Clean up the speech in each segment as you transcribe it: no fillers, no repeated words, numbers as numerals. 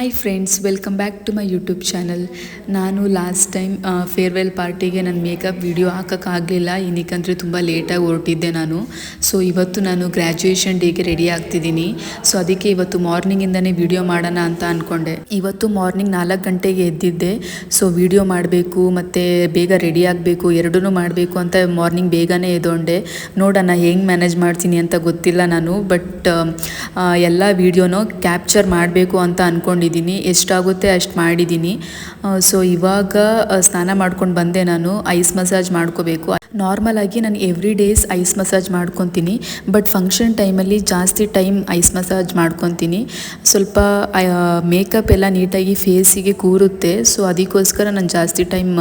Hi friends, welcome back to my YouTube channel. ನಾನು last time farewell ಪಾರ್ಟಿಗೆ ನನ್ನ makeup video ಹಾಕೋಕ್ಕಾಗಲಿಲ್ಲ, ಏನಕ್ಕಂದರೆ ತುಂಬ ಲೇಟಾಗಿ ಹೊರಟಿದ್ದೆ ನಾನು. ಸೊ ಇವತ್ತು ನಾನು ಗ್ರ್ಯಾಜುಯೇಷನ್ ಡೇಗೆ ರೆಡಿ ಆಗ್ತಿದ್ದೀನಿ. ಸೊ ಅದಕ್ಕೆ ಇವತ್ತು ಮಾರ್ನಿಂಗಿಂದನೇ ವಿಡಿಯೋ ಮಾಡೋಣ ಅಂತ ಅಂದ್ಕೊಂಡೆ. ಇವತ್ತು ಮಾರ್ನಿಂಗ್ 4 ಗಂಟೆಗೆ ಎದ್ದಿದ್ದೆ. ಸೊ ವಿಡಿಯೋ ಮಾಡಬೇಕು ಮತ್ತು ಬೇಗ ರೆಡಿ ಆಗಬೇಕು, ಎರಡೂ ಮಾಡಬೇಕು ಅಂತ ಮಾರ್ನಿಂಗ್ ಬೇಗನೆ ಎದ್ದೊಂಡೆ. ನೋಡೋಣ ಹೆಂಗೆ ಮ್ಯಾನೇಜ್ ಮಾಡ್ತೀನಿ ಅಂತ ಗೊತ್ತಿಲ್ಲ ನಾನು, ಬಟ್ ಎಲ್ಲ ವಿಡಿಯೋನೂ ಕ್ಯಾಪ್ಚರ್ ಮಾಡಬೇಕು ಅಂತ ಅಂದ್ಕೊಂಡಿದ್ದೀನಿ. ಎಷ್ಟಾಗುತ್ತೆ ಅಷ್ಟು ಮಾಡಿದ್ದೀನಿ. ಸೊ ಇವಾಗ ಸ್ನಾನ ಮಾಡ್ಕೊಂಡು ಬಂದೆ. ನಾನು ಐಸ್ ಮಸಾಜ್ ಮಾಡ್ಕೋಬೇಕು. ನಾರ್ಮಲಾಗಿ ನಾನು ಎವ್ರಿ ಡೇಸ್ ಐಸ್ ಮಸಾಜ್ ಮಾಡ್ಕೊತೀನಿ, ಬಟ್ ಫಂಕ್ಷನ್ ಟೈಮಲ್ಲಿ ಜಾಸ್ತಿ ಟೈಮ್ ಐಸ್ ಮಸಾಜ್ ಮಾಡ್ಕೊತೀನಿ. ಸ್ವಲ್ಪ ಮೇಕಪ್ ಎಲ್ಲ ನೀಟಾಗಿ ಫೇಸಿಗೆ ಕೂರುತ್ತೆ. ಸೊ ಅದಕ್ಕೋಸ್ಕರ ನಾನು ಜಾಸ್ತಿ ಟೈಮ್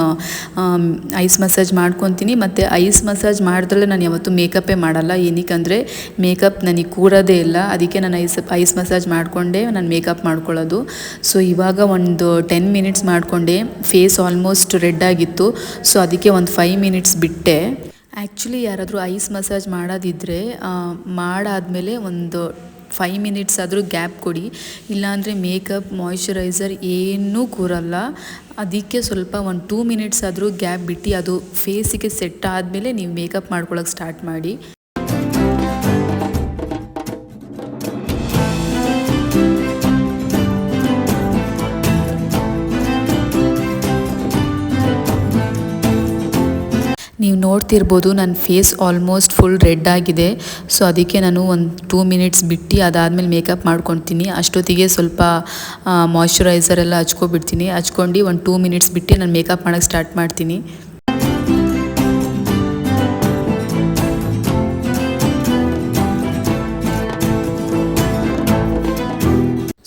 ಐಸ್ ಮಸಾಜ್ ಮಾಡ್ಕೊತೀನಿ. ಮತ್ತು ಐಸ್ ಮಸಾಜ್ ಮಾಡಿದ್ರೆ ನಾನು ಯಾವತ್ತೂ ಮೇಕಪ್ಪೇ ಮಾಡಲ್ಲ, ಏನಕ್ಕಂದರೆ ಮೇಕಪ್ ನನಗೆ ಕೂರೋದೇ ಇಲ್ಲ. ಅದಕ್ಕೆ ನಾನು ಐಸ್ ಮಸಾಜ್ ಮಾಡಿಕೊಂಡೆ ನಾನು ಮೇಕಪ್ ಮಾಡ್ಕೊಳ್ಳೋದು. ಸೊ ಇವಾಗ ಒಂದು 10 ಮಿನಿಟ್ಸ್ ಮಾಡಿಕೊಂಡೆ. ಫೇಸ್ ಆಲ್ಮೋಸ್ಟ್ ರೆಡ್ ಆಗಿತ್ತು, ಸೊ ಅದಕ್ಕೆ ಒಂದು 5 ಮಿನಿಟ್ಸ್ ಬಿಟ್ಟೆ. ಆ್ಯಕ್ಚುಲಿ ಯಾರಾದರೂ ಐಸ್ ಮಸಾಜ್ ಮಾಡೋದಿದ್ದರೆ ಮಾಡಾದಮೇಲೆ ಒಂದು 5 ಮಿನಿಟ್ಸ್ ಆದರೂ ಗ್ಯಾಪ್ ಕೊಡಿ, ಇಲ್ಲಾಂದರೆ ಮೇಕಪ್ ಮಾಯ್ಶ್ಚರೈಸರ್ ಏನೂ ಕೂರಲ್ಲ. ಅದಕ್ಕೆ ಸ್ವಲ್ಪ ಒಂದು 2 ಮಿನಿಟ್ಸ್ ಆದರೂ ಗ್ಯಾಪ್ ಬಿಟ್ಟು ಅದು ಫೇಸಿಗೆ ಸೆಟ್ ಆದಮೇಲೆ ನೀವು ಮೇಕಪ್ ಮಾಡ್ಕೊಳ್ಳೋಕೆ ಸ್ಟಾರ್ಟ್ ಮಾಡಿ. ನೀವು ನೋಡ್ತಿರ್ಬೋದು ನನ್ನ ಫೇಸ್ ಆಲ್ಮೋಸ್ಟ್ ಫುಲ್ ರೆಡ್ ಆಗಿದೆ. ಸೊ ಅದಕ್ಕೆ ನಾನು ಒಂದು 2 ಮಿನಿಟ್ಸ್ ಬಿಟ್ಟು ಅದಾದಮೇಲೆ ಮೇಕಪ್ ಮಾಡ್ಕೊತೀನಿ. ಅಷ್ಟೊತ್ತಿಗೆ ಸ್ವಲ್ಪ ಮಾಯ್ಶ್ಚರೈಸರ್ ಎಲ್ಲ ಹಚ್ಕೊಬಿಡ್ತೀನಿ. ಹಚ್ಕೊಂಡು ಒಂದು 2 ಮಿನಿಟ್ಸ್ ಬಿಟ್ಟು ನಾನು ಮೇಕಪ್ ಮಾಡೋಕ್ಕೆ ಸ್ಟಾರ್ಟ್ ಮಾಡ್ತೀನಿ.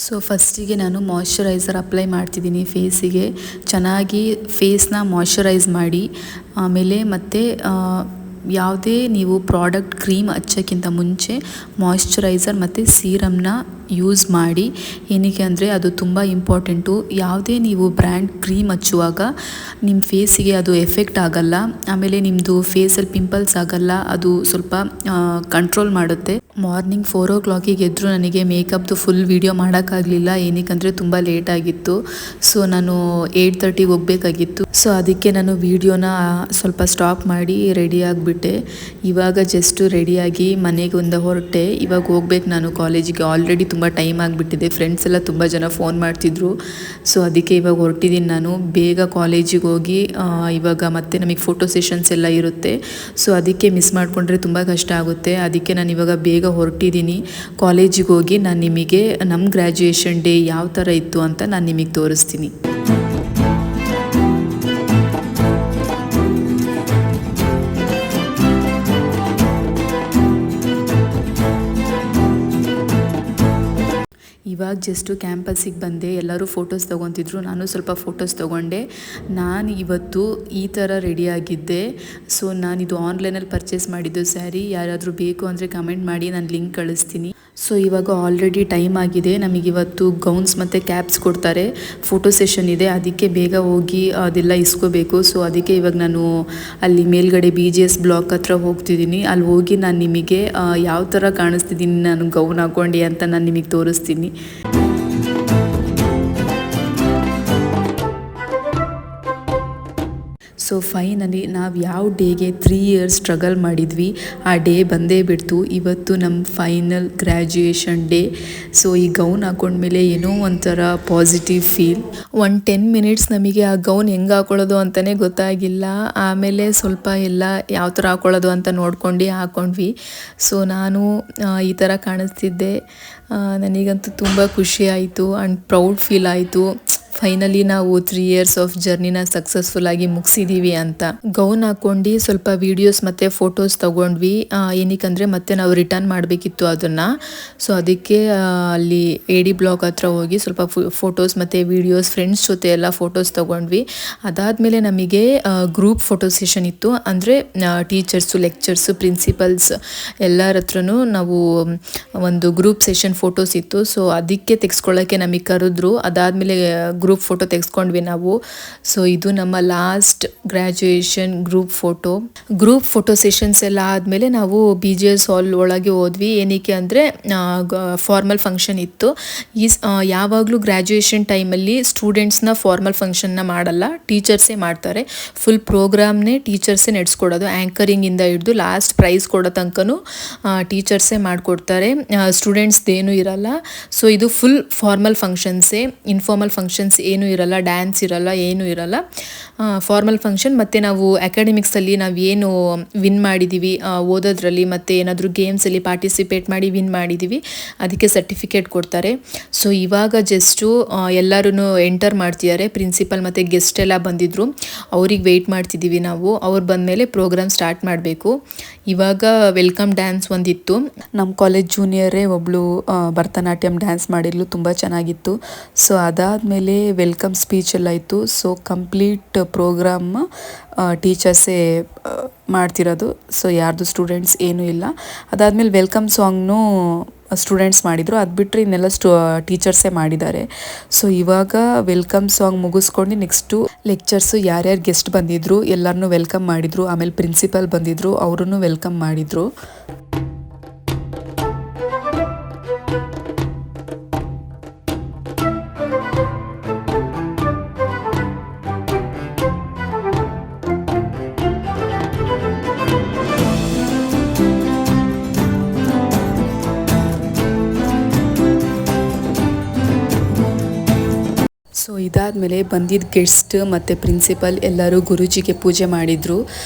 ಸೊ ಫಸ್ಟಿಗೆ ನಾನು ಮಾಯ್ಶ್ಚರೈಸರ್ ಅಪ್ಲೈ ಮಾಡ್ತಿದ್ದೀನಿ ಫೇಸಿಗೆ. ಚೆನ್ನಾಗಿ ಫೇಸ್ನ ಮಾಯ್ಶ್ಚರೈಸ್ ಮಾಡಿ ಆಮೇಲೆ ಮತ್ತು ಯಾವುದೇ ನೀವು ಪ್ರಾಡಕ್ಟ್ ಕ್ರೀಮ್ ಹಚ್ಚೋಕ್ಕಿಂತ ಮುಂಚೆ ಮಾಯ್ಶ್ಚರೈಸರ್ ಮತ್ತು ಸೀರಮ್ನ ಯೂಸ್ ಮಾಡಿ. ಏನಕ್ಕೆ ಅಂದರೆ ಅದು ತುಂಬ ಇಂಪಾರ್ಟೆಂಟು. ಯಾವುದೇ ನೀವು ಬ್ರ್ಯಾಂಡ್ ಕ್ರೀಮ್ ಹಚ್ಚುವಾಗ ನಿಮ್ಮ ಫೇಸಿಗೆ ಅದು ಎಫೆಕ್ಟ್ ಆಗಲ್ಲ, ಆಮೇಲೆ ನಿಮ್ಮದು ಫೇಸಲ್ಲಿ ಪಿಂಪಲ್ಸ್ ಆಗಲ್ಲ, ಅದು ಸ್ವಲ್ಪ ಕಂಟ್ರೋಲ್ ಮಾಡುತ್ತೆ. ಮಾರ್ನಿಂಗ್ 4 o'clock ಎದ್ದರೂ ನನಗೆ ಮೇಕಪ್ದು ಫುಲ್ ವೀಡಿಯೋ ಮಾಡೋಕ್ಕಾಗಲಿಲ್ಲ, ಏನಕ್ಕಂದರೆ ತುಂಬ ಲೇಟ್ ಆಗಿತ್ತು. ಸೊ ನಾನು 8:30 ಹೋಗಬೇಕಾಗಿತ್ತು. ಸೊ ಅದಕ್ಕೆ ನಾನು ವೀಡಿಯೋನ ಸ್ವಲ್ಪ ಸ್ಟಾಪ್ ಮಾಡಿ ರೆಡಿ ಆಗಿಬಿಟ್ಟೆ. ಇವಾಗ ಜಸ್ಟು ರೆಡಿಯಾಗಿ ಮನೆಗೆ ಹೊರಟೆ. ಇವಾಗ ಹೋಗ್ಬೇಕು ನಾನು ಕಾಲೇಜಿಗೆ. ಆಲ್ರೆಡಿ ತುಂಬ ಟೈಮ್ ಆಗಿಬಿಟ್ಟಿದೆ. ಫ್ರೆಂಡ್ಸ್ ಎಲ್ಲ ತುಂಬ ಜನ ಫೋನ್ ಮಾಡ್ತಿದ್ರು. ಸೊ ಅದಕ್ಕೆ ಇವಾಗ ಹೊರಟಿದ್ದೀನಿ ನಾನು. ಬೇಗ ಕಾಲೇಜಿಗೆ ಹೋಗಿ ಇವಾಗ ಮತ್ತೆ ನಮಗೆ ಫೋಟೋ ಸೆಷನ್ಸ್ ಎಲ್ಲ ಇರುತ್ತೆ. ಸೊ ಅದಕ್ಕೆ ಮಿಸ್ ಮಾಡಿಕೊಂಡ್ರೆ ತುಂಬ ಕಷ್ಟ ಆಗುತ್ತೆ. ಅದಕ್ಕೆ ನಾನು ಇವಾಗ ಬೇಗ ಹೊರಟಿದ್ದೀನಿ. ಕಾಲೇಜಿಗೆ ಹೋಗಿ ನಾನು ನಿಮಗೆ ನಮ್ಮ ಗ್ರ್ಯಾಜುಯೇಷನ್ ಡೇ ಯಾವ ಥರ ಇತ್ತು ಅಂತ ನಾನು ನಿಮಗೆ ತೋರಿಸ್ತೀನಿ. ಇವಾಗ ಜಸ್ಟು ಕ್ಯಾಂಪಸ್ಸಿಗೆ ಬಂದೆ. ಎಲ್ಲರೂ ಫೋಟೋಸ್ ತೊಗೊತಿದ್ರು, ನಾನು ಸ್ವಲ್ಪ ಫೋಟೋಸ್ ತೊಗೊಂಡೆ. ನಾನು ಇವತ್ತು ಈ ಥರ ರೆಡಿಯಾಗಿದ್ದೆ. ಸೊ ನಾನಿದು ಆನ್ಲೈನಲ್ಲಿ ಪರ್ಚೇಸ್ ಮಾಡಿದ್ದು ಸ್ಯಾರಿ. ಯಾರಾದರೂ ಬೇಕು ಅಂದರೆ ಕಮೆಂಟ್ ಮಾಡಿ, ನಾನು ಲಿಂಕ್ ಕಳಿಸ್ತೀನಿ. ಸೊ ಇವಾಗ ಆಲ್ರೆಡಿ ಟೈಮ್ ಆಗಿದೆ. ನಮಗಿವತ್ತು ಗೌನ್ಸ್ ಮತ್ತು ಕ್ಯಾಪ್ಸ್ ಕೊಡ್ತಾರೆ. ಫೋಟೋ ಸೆಷನ್ ಇದೆ, ಅದಕ್ಕೆ ಬೇಗ ಹೋಗಿ ಅದೆಲ್ಲ ಇಸ್ಕೋಬೇಕು. ಸೊ ಅದಕ್ಕೆ ಇವಾಗ ನಾನು ಅಲ್ಲಿ ಮೇಲ್ಗಡೆ BGS ಬ್ಲಾಕ್ ಹತ್ರ ಹೋಗ್ತಿದ್ದೀನಿ. ಅಲ್ಲಿ ಹೋಗಿ ನಾನು ನಿಮಗೆ ಯಾವ ಥರ ಕಾಣಿಸ್ತಿದ್ದೀನಿ ನಾನು ಗೌನ್ ಹಾಕ್ಕೊಂಡು ಅಂತ ನಾನು ನಿಮಗೆ ತೋರಿಸ್ತೀನಿ. ಸೊ ಫೈನಲಿ ನಾವು ಯಾವ ಡೇಗೆ 3 years ಸ್ಟ್ರಗಲ್ ಮಾಡಿದ್ವಿ ಆ ಡೇ ಬಂದೇ ಬಿಡ್ತು. ಇವತ್ತು ನಮ್ಮ ಫೈನಲ್ ಗ್ರ್ಯಾಜುಯೇಷನ್ ಡೇ. ಸೊ ಈ ಗೌನ್ ಹಾಕೊಂಡ್ಮೇಲೆ ಏನೋ ಒಂಥರ ಪಾಸಿಟಿವ್ ಫೀಲ್. 10 ಮಿನಿಟ್ಸ್ ನಮಗೆ ಆ ಗೌನ್ ಹೆಂಗೆ ಹಾಕೊಳ್ಳೋದು ಅಂತಲೇ ಗೊತ್ತಾಗಿಲ್ಲ. ಆಮೇಲೆ ಸ್ವಲ್ಪ ಎಲ್ಲ ಯಾವ ಥರ ಹಾಕೊಳ್ಳೋದು ಅಂತ ನೋಡ್ಕೊಂಡು ಹಾಕ್ಕೊಂಡ್ವಿ. ಸೊ ನಾನು ಈ ಥರ ಕಾಣಿಸ್ತಿದ್ದೆ. ನನಗಂತೂ ತುಂಬ ಖುಷಿ ಆಯಿತು ಆ್ಯಂಡ್ ಪ್ರೌಡ್ ಫೀಲ್ ಆಯಿತು. ಫೈನಲಿ ನಾವು 3 years ಆಫ್ ಜರ್ನಿನ ಸಕ್ಸಸ್ಫುಲ್ಲಾಗಿ ಮುಗಿಸಿದ್ದೀವಿ ಅಂತ. ಗೌನ್ ಹಾಕ್ಕೊಂಡು ಸ್ವಲ್ಪ ವೀಡಿಯೋಸ್ ಮತ್ತು ಫೋಟೋಸ್ ತೊಗೊಂಡ್ವಿ. ಏನಕ್ಕಂದರೆ ಮತ್ತೆ ನಾವು ರಿಟರ್ನ್ ಮಾಡಬೇಕಿತ್ತು ಅದನ್ನು. ಸೊ ಅದಕ್ಕೆ ಅಲ್ಲಿ AD ಬ್ಲಾಕ್ ಹತ್ರ ಹೋಗಿ ಸ್ವಲ್ಪ ಫೋಟೋಸ್ ಮತ್ತು ವೀಡಿಯೋಸ್ ಫ್ರೆಂಡ್ಸ್ ಜೊತೆ ಎಲ್ಲ ಫೋಟೋಸ್ ತೊಗೊಂಡ್ವಿ. ಅದಾದಮೇಲೆ ನಮಗೆ ಗ್ರೂಪ್ ಫೋಟೋ ಸೆಷನ್ ಇತ್ತು. ಅಂದರೆ ಟೀಚರ್ಸು, ಲೆಕ್ಚರ್ಸು, ಪ್ರಿನ್ಸಿಪಲ್ಸ್ ಎಲ್ಲರ ಹತ್ರನೂ ನಾವು ಒಂದು ಗ್ರೂಪ್ ಸೆಷನ್ ಫೋಟೋಸ್ ಇತ್ತು. ಸೊ ಅದಕ್ಕೆ ತೆಗೆಸ್ಕೊಳ್ಳೋಕ್ಕೆ ನಮಗೆ ಕರೆದ್ರು. ಅದಾದಮೇಲೆ ಗ್ರೂಪ್ ಫೋಟೋ ತೆಗೆಸ್ಕೊಂಡ್ವಿ ನಾವು. ಸೊ ಇದು ನಮ್ಮ last graduation group photo sessions ಎಲ್ಲ ಆದಮೇಲೆ ನಾವು BGS ಹಾಲ್ ಒಳಗೆ ಹೋದ್ವಿ. ಏನಕ್ಕೆ ಅಂದರೆ ಫಾರ್ಮಲ್ ಫಂಕ್ಷನ್ ಇತ್ತು. ಯಾವಾಗಲೂ ಗ್ರ್ಯಾಜುಯೇಷನ್ ಟೈಮಲ್ಲಿ ಸ್ಟೂಡೆಂಟ್ಸ್ನ ಫಾರ್ಮಲ್ ಫಂಕ್ಷನ್ನ ಮಾಡಲ್ಲ, ಟೀಚರ್ಸೇ ಮಾಡ್ತಾರೆ. ಫುಲ್ ಪ್ರೋಗ್ರಾಮ್ನೇ ಟೀಚರ್ಸೇ ನಡೆಸ್ಕೊಡೋದು. ಆ್ಯಂಕರಿಂಗಿಂದ ಹಿಡಿದು ಲಾಸ್ಟ್ ಪ್ರೈಸ್ ಕೊಡೋ ತನಕನೂ ಟೀಚರ್ಸೇ ಮಾಡಿಕೊಡ್ತಾರೆ, ಸ್ಟೂಡೆಂಟ್ಸ್ದೇನೂ ಇರಲ್ಲ. ಸೊ ಇದು ಫುಲ್ ಫಾರ್ಮಲ್ ಫಂಕ್ಷನ್ಸೇ, ಇನ್ಫಾರ್ಮಲ್ ಫಂಕ್ಷನ್ಸ್ ಏನೂ ಇರಲ್ಲ, ಡ್ಯಾನ್ಸ್ ಇರಲ್ಲ, ಏನೂ ಇರಲ್ಲ. Formal function. ಮತ್ತು ನಾವು ಅಕಾಡೆಮಿಕ್ಸಲ್ಲಿ ನಾವು ಏನು ವಿನ್ ಮಾಡಿದ್ದೀವಿ ಓದೋದ್ರಲ್ಲಿ, ಮತ್ತು ಏನಾದರೂ ಗೇಮ್ಸಲ್ಲಿ ಪಾರ್ಟಿಸಿಪೇಟ್ ಮಾಡಿ ವಿನ್ ಮಾಡಿದ್ದೀವಿ, ಅದಕ್ಕೆ ಸರ್ಟಿಫಿಕೇಟ್ ಕೊಡ್ತಾರೆ. ಸೊ ಇವಾಗ ಜಸ್ಟು ಎಲ್ಲರೂ ಎಂಟರ್ ಮಾಡ್ತಿದ್ದಾರೆ. ಪ್ರಿನ್ಸಿಪಲ್ ಮತ್ತು ಗೆಸ್ಟ್ ಎಲ್ಲ ಬಂದಿದ್ದರು, ಅವ್ರಿಗೆ ವೆಯ್ಟ್ ಮಾಡ್ತಿದ್ದೀವಿ ನಾವು. ಅವ್ರು ಬಂದಮೇಲೆ ಪ್ರೋಗ್ರಾಮ್ ಸ್ಟಾರ್ಟ್ ಮಾಡಬೇಕು. ಇವಾಗ ವೆಲ್ಕಮ್ ಡ್ಯಾನ್ಸ್ ಒಂದಿತ್ತು. ನಮ್ಮ ಕಾಲೇಜ್ ಜೂನಿಯರೇ ಒಬ್ಬಳು ಭರತನಾಟ್ಯಂ ಡ್ಯಾನ್ಸ್ ಮಾಡಿರ್ಲು, ತುಂಬ ಚೆನ್ನಾಗಿತ್ತು. ಸೊ ಅದಾದಮೇಲೆ ವೆಲ್ಕಮ್ ಸ್ಪೀಚ್ ಎಲ್ಲ ಇತ್ತು. ಸೊ ಕಂಪ್ಲೀಟ್ ಪ್ರೋಗ್ರಾಮ್ ಟೀಚರ್ಸೇ ಮಾಡ್ತಿರೋದು. ಸೊ ಯಾರ್ದು ಸ್ಟೂಡೆಂಟ್ಸ್ ಏನೂ ಇಲ್ಲ. ಅದಾದಮೇಲೆ ವೆಲ್ಕಮ್ ಸಾಂಗ್ನೂ ಸ್ಟೂಡೆಂಟ್ಸ್ ಮಾಡಿದರು. ಅದು ಬಿಟ್ಟರೆ ಇನ್ನೆಲ್ಲ ಟೀಚರ್ಸೇ ಮಾಡಿದ್ದಾರೆ. ಸೊ ಇವಾಗ ವೆಲ್ಕಮ್ ಸಾಂಗ್ ಮುಗಿಸ್ಕೊಂಡು ನೆಕ್ಸ್ಟು ಲೆಕ್ಚರ್ಸು ಯಾರ್ಯಾರು ಗೆಸ್ಟ್ ಬಂದಿದ್ರು ಎಲ್ಲರನ್ನೂ ವೆಲ್ಕಮ್ ಮಾಡಿದರು. ಆಮೇಲೆ ಪ್ರಿನ್ಸಿಪಲ್ ಬಂದಿದ್ದರು, ಅವರನ್ನು ವೆಲ್ಕಮ್ ಮಾಡಿದರು. ಸೊ ಇದಾದಮೇಲೆ ಬಂದಿದ್ದ ಗೆಸ್ಟ್ ಮತ್ತು ಪ್ರಿನ್ಸಿಪಲ್ ಎಲ್ಲರೂ ಗುರೂಜಿಗೆ ಪೂಜೆ ಮಾಡಿದರು.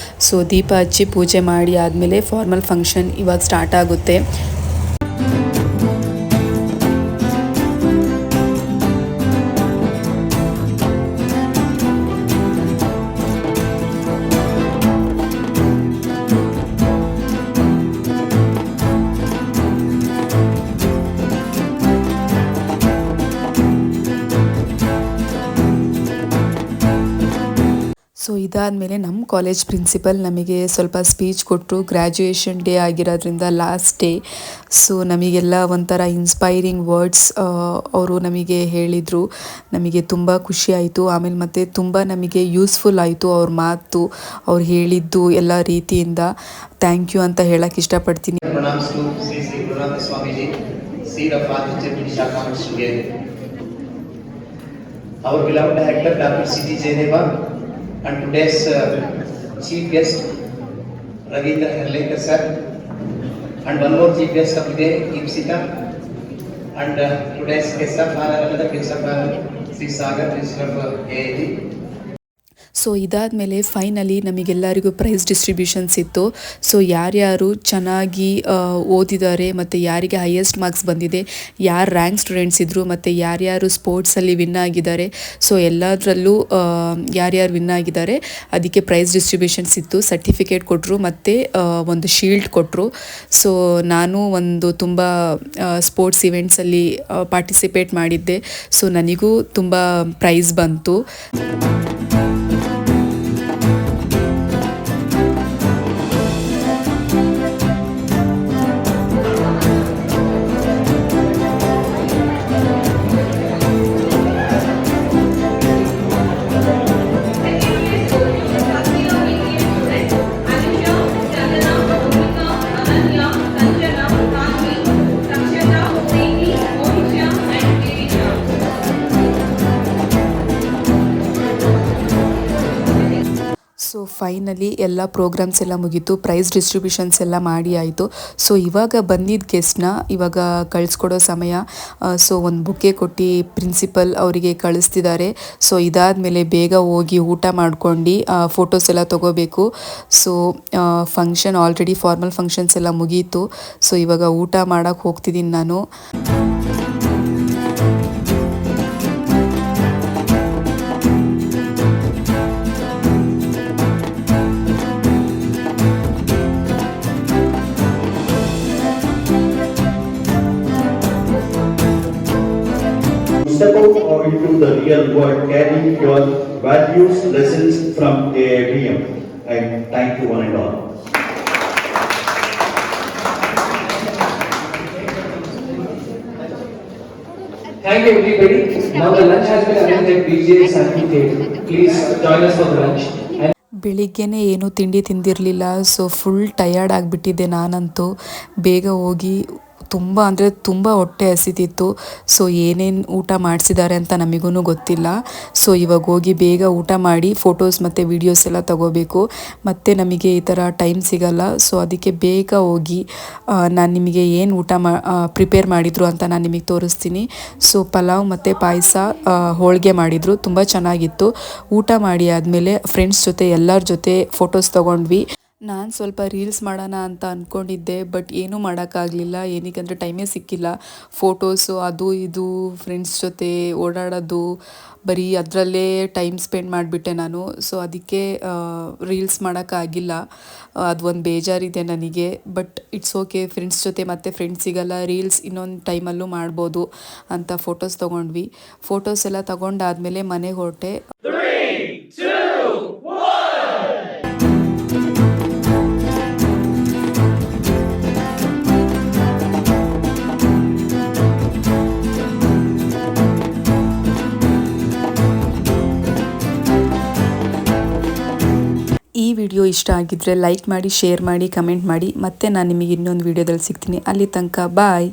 ಸೊ ದೀಪ ಹಚ್ಚಿ ಪೂಜೆ ಮಾಡಿ ಆದಮೇಲೆ ಫಾರ್ಮಲ್ ಫಂಕ್ಷನ್ ಇವಾಗ ಸ್ಟಾರ್ಟ್ ಆಗುತ್ತೆ. ಸೊ ಇದಾದಮೇಲೆ ನಮ್ಮ ಕಾಲೇಜ್ ಪ್ರಿನ್ಸಿಪಲ್ ನಮಗೆ ಸ್ವಲ್ಪ ಸ್ಪೀಚ್ ಕೊಟ್ಟರು. ಗ್ರ್ಯಾಜುಯೇಷನ್ ಡೇ ಆಗಿರೋದ್ರಿಂದ ಲಾಸ್ಟ್ ಡೇ. ಸೊ ನಮಗೆಲ್ಲ ಒಂಥರ ಇನ್ಸ್ಪೈರಿಂಗ್ ವರ್ಡ್ಸ್ ಅವರು ನಮಗೆ ಹೇಳಿದರು. ನಮಗೆ ತುಂಬ ಖುಷಿ ಆಯಿತು. ಆಮೇಲೆ ಮತ್ತು ತುಂಬ ನಮಗೆ ಯೂಸ್ಫುಲ್ ಆಯಿತು ಅವ್ರ ಮಾತು, ಅವ್ರು ಹೇಳಿದ್ದು ಎಲ್ಲ ರೀತಿಯಿಂದ. ಥ್ಯಾಂಕ್ ಯು ಅಂತ ಹೇಳಕ್ಕೆ ಇಷ್ಟಪಡ್ತೀನಿ. Our beloved actor Dr. C.T. Jaydeva and today's chief guest Ravindra Herlekar sir, and one more chief guest of the day Ipsita, and today's guest of honor, another guest of honor Sri Sagar, Principal of AID. So ಇದಾದಮೇಲೆ finally ನಮಗೆಲ್ಲರಿಗೂ price distributions ಇತ್ತು. So ಯಾರ್ಯಾರು ಚೆನ್ನಾಗಿ ಓದಿದ್ದಾರೆ ಮತ್ತು ಯಾರಿಗೆ highest marks ಬಂದಿದೆ, ಯಾರು rank students ಇದ್ದರು ಮತ್ತು ಯಾರ್ಯಾರು ಸ್ಪೋರ್ಟ್ಸಲ್ಲಿ ವಿನ್ ಆಗಿದ್ದಾರೆ, ಸೊ ಎಲ್ಲದರಲ್ಲೂ ಯಾರ್ಯಾರು ವಿನ್ ಆಗಿದ್ದಾರೆ ಅದಕ್ಕೆ ಪ್ರೈಸ್ ಡಿಸ್ಟ್ರಿಬ್ಯೂಷನ್ಸ್ ಇತ್ತು. ಸರ್ಟಿಫಿಕೇಟ್ ಕೊಟ್ಟರು ಮತ್ತು ಒಂದು ಶೀಲ್ಡ್ ಕೊಟ್ಟರು. ಸೊ ನಾನು ಒಂದು ತುಂಬ ಸ್ಪೋರ್ಟ್ಸ್ ಇವೆಂಟ್ಸಲ್ಲಿ ಪಾರ್ಟಿಸಿಪೇಟ್ ಮಾಡಿದ್ದೆ. ಸೊ ನನಗೂ ತುಂಬ ಪ್ರೈಸ್ ಬಂತು. ಸೊ ಫೈನಲಿ ಎಲ್ಲ ಪ್ರೋಗ್ರಾಮ್ಸ್ ಎಲ್ಲ ಮುಗೀತು, ಪ್ರೈಸ್ ಡಿಸ್ಟ್ರಿಬ್ಯೂಷನ್ಸ್ ಎಲ್ಲ ಮಾಡಿ ಆಯಿತು. ಸೊ ಇವಾಗ ಬಂದಿದ್ದ ಗೆಸ್ಟ್ನ ಇವಾಗ ಕಳಿಸ್ಕೊಡೋ ಸಮಯ. ಸೊ ಒಂದು ಬುಕ್ಕೆ ಕೊಟ್ಟು ಪ್ರಿನ್ಸಿಪಲ್ ಅವರಿಗೆ ಕಳಿಸ್ತಿದ್ದಾರೆ. ಸೊ ಇದಾದಮೇಲೆ ಬೇಗ ಹೋಗಿ ಊಟ ಮಾಡ್ಕೊಂಡು ಫೋಟೋಸ್ ಎಲ್ಲ ತೊಗೋಬೇಕು. So function already formal functions ಎಲ್ಲ ಮುಗೀತು. ಸೊ ಇವಾಗ ಊಟ ಮಾಡೋಕ್ಕೆ ಹೋಗ್ತಿದ್ದೀನಿ ನಾನು. Step out into the real world, carrying your values, lessons from AIBM. And thank you one and all. Thank you everybody. Now the lunch has been arranged at BJ's Amphitheatre. Please join us for the lunch. And ಬೆಳಿಗ್ಗೆನೇ ಏನೂ ತಿಂಡಿ ತಿಂದಿರಲಿಲ್ಲ, so full tired ಆಗಿಬಿಟ್ಟಿದ್ದೆ ನಾನಂತೂ. ಬೇಗ ಹೋಗಿ ತುಂಬ ಹೊಟ್ಟೆ ಹಸಿತಿತ್ತು. So ಏನೇನು ಊಟ ಮಾಡಿಸಿದ್ದಾರೆ ಅಂತ ನಮಗೂ ಗೊತ್ತಿಲ್ಲ. ಸೊ ಇವಾಗ ಹೋಗಿ ಬೇಗ ಊಟ ಮಾಡಿ ಫೋಟೋಸ್ ಮತ್ತು ವೀಡಿಯೋಸ್ ಎಲ್ಲ ತಗೋಬೇಕು. ಮತ್ತು ನಮಗೆ ಈ ಥರ ಟೈಮ್ ಸಿಗಲ್ಲ. ಸೊ ಅದಕ್ಕೆ ಬೇಗ ಹೋಗಿ ನಾನು ನಿಮಗೆ ಏನು ಊಟ ಪ್ರಿಪೇರ್ ಮಾಡಿದರು ಅಂತ ನಾನು ನಿಮಗೆ ತೋರಿಸ್ತೀನಿ. ಸೊ ಪಲಾವ್ ಮತ್ತು ಪಾಯಸ, ಹೋಳಿಗೆ ಮಾಡಿದರು, ತುಂಬ ಚೆನ್ನಾಗಿತ್ತು. ಊಟ ಮಾಡಿ ಆದಮೇಲೆ ಫ್ರೆಂಡ್ಸ್ ಜೊತೆ ಎಲ್ಲರ ಜೊತೆ ಫೋಟೋಸ್ ತೊಗೊಂಡ್ವಿ. ನಾನು ಸ್ವಲ್ಪ ರೀಲ್ಸ್ ಮಾಡೋಣ ಅಂತ ಅಂದ್ಕೊಂಡಿದ್ದೆ, ಬಟ್ ಏನೂ ಮಾಡೋಕ್ಕಾಗಲಿಲ್ಲ. ಏನಕ್ಕೆ ಟೈಮೇ ಸಿಕ್ಕಿಲ್ಲ. ಫೋಟೋಸು ಅದು ಇದು ಫ್ರೆಂಡ್ಸ್ ಜೊತೆ ಓಡಾಡೋದು ಬರೀ ಅದರಲ್ಲೇ ಟೈಮ್ ಸ್ಪೆಂಡ್ ಮಾಡಿಬಿಟ್ಟೆ ನಾನು. ಸೊ ಅದಕ್ಕೆ ರೀಲ್ಸ್ ಮಾಡೋಕ್ಕಾಗಿಲ್ಲ. ಅದು ಒಂದು ಬೇಜಾರಿದೆ ನನಗೆ. ಬಟ್ ಇಟ್ಸ್ ಓಕೆ, ಫ್ರೆಂಡ್ಸ್ ಜೊತೆ ಮತ್ತೆ ಫ್ರೆಂಡ್ಸ್ ಸಿಗಲ್ಲ, ರೀಲ್ಸ್ ಇನ್ನೊಂದು ಟೈಮಲ್ಲೂ ಮಾಡ್ಬೋದು ಅಂತ ಫೋಟೋಸ್ ತೊಗೊಂಡ್ವಿ. ಫೋಟೋಸ್ ಎಲ್ಲ ತೊಗೊಂಡಾದ್ಮೇಲೆ ಮನೆಗೆ ಹೊರಟೆ. ಈ ವಿಡಿಯೋ ಇಷ್ಟ ಆಗಿದ್ದರೆ ಲೈಕ್ ಮಾಡಿ, ಶೇರ್ ಮಾಡಿ, ಕಮೆಂಟ್ ಮಾಡಿ. ಮತ್ತೆ ನಾನು ನಿಮಗೆ ಇನ್ನೊಂದು ವಿಡಿಯೋದಲ್ಲಿ ಸಿಗ್ತೀನಿ. ಅಲ್ಲಿ ತನಕ ಬಾಯ್.